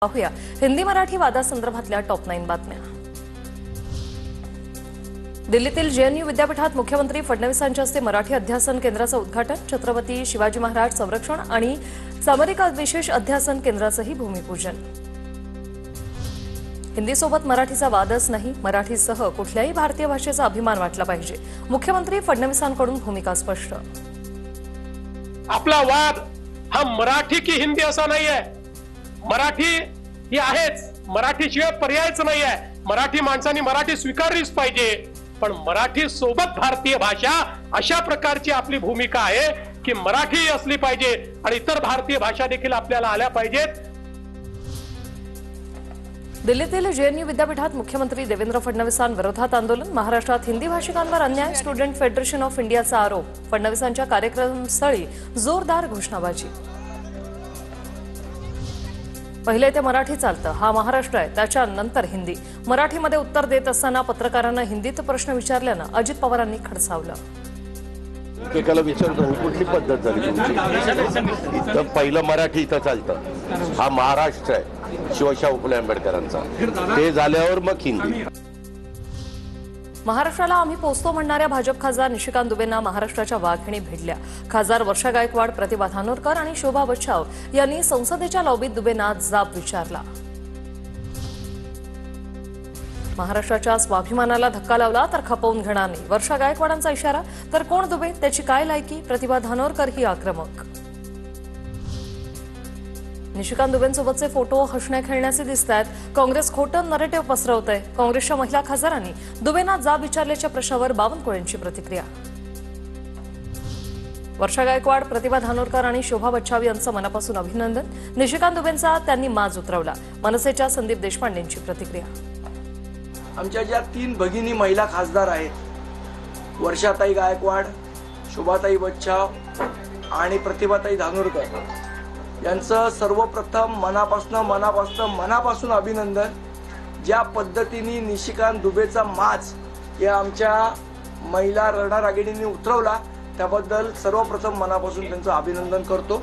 पाहूया हिंदी मराठी वादासंदर्भातल्या टॉप 9 बातम्या। दिल्लीतील जेएनयू विद्यापीठात मुख्यमंत्री फडणवीसांच्या हस्ते मराठी अध्यासन केंद्राचं उद्घाटन, छत्रपती शिवाजी महाराज संरक्षण आणि सामरिक विशेष अध्यासन केंद्राचंही भूमिपूजन। हिंदीसोबत मराठीचा वादच नाही, मराठीसह कुठल्याही भारतीय भाषेचा अभिमान वाटला पाहिजे, मुख्यमंत्री फडणवीसांकडून भूमिका स्पष्ट। आपला वाद हा मराठी की हिंदी असा नाहीये, मराठी ही आहेच, मराठीशिवाय पर्यायच नाही आहे। मराठी माणसांनी मराठी स्वीकारलीच पाहिजे, पण मराठी सोबत भारतीय भाषा अशा प्रकारची आपली भूमिका आहे की मराठी असली पाहिजे आणि इतर भारतीय भाषा देखील आपल्याला आल्या पाहिजेत। दिल्लीतील जेएनयू विद्यापीठात मुख्यमंत्री देवेंद्र फडणवीसांविरोधात आंदोलन, महाराष्ट्रात हिंदी भाषिकांवर अन्याय, स्टुडंट फेडरेशन ऑफ इंडियाचा आरोप, फडणवीसांच्या कार्यक्रमस्थळी जोरदार घोषणाबाजी। पहिले ते मराठी चालतं, हा महाराष्ट्र आहे, त्याच्यानंतर हिंदी। मराठीमध्ये उत्तर देत असताना पत्रकारांना हिंदीत प्रश्न विचारल्यानं अजित पवारांनी खडसावलं। एकेकाला विचारतो कुठली पद्धत झाली तुमची, तर पहिलं मराठी इथं चालतं, हा महाराष्ट्र आहे शिवशाहू फुले आंबेडकरांचा, ते झाल्यावर मग हिंदी। महाराष्ट्राला आम्ही पोचतो म्हणणाऱ्या भाजप खासदार निशिकांत दुबेंना महाराष्ट्राच्या वाघिणी भिडल्या। खासदार वर्षा गायकवाड, प्रतिभा धानोरकर आणि शोभा बच्छाव यांनी संसदेच्या लॉबीत दुबेंना जाब विचारला। महाराष्ट्राच्या स्वाभिमानाला धक्का लावला तर खपवून घेणार नाही, वर्षा गायकवाडांचा इशारा। तर कोण दुबे, त्याची काय लायकी, प्रतिभा धानोरकर ही आक्रमक। निशिकांत दुबेंसोबतचे फोटो हसण्या खेळण्याचे दिसतात, काँग्रेस खोटं नरेटिव्ह पसरवतंय। काँग्रेसच्या महिला खासदारांनी दुबेंना जाब विचारल्याच्या प्रश्नावर बावनकुळेंची प्रतिक्रिया। वर्षा गायकवाड, प्रतिभा धानोरकर आणि शोभा बच्छाव यांचं मनापासून अभिनंदन, निशिकांत दुबेंचा त्यांनी माज उतरवला। मनसेच्या संदीप देशपांडेंची प्रतिक्रिया। आमच्या ज्या 3 भगिनी महिला खासदार आहेत, वर्षाताई गायकवाड, शोभाताई बच्छाव आणि प्रतिभाताई धानोरकर, यांचं सर्वप्रथम मनापासून अभिनंदन। ज्या पद्धतीने निशिकांत दुबेचा माज या आमच्या महिला रणरागिणींनी उतरवला, त्याबद्दल सर्वप्रथम मनापासून त्यांचं अभिनंदन करतो।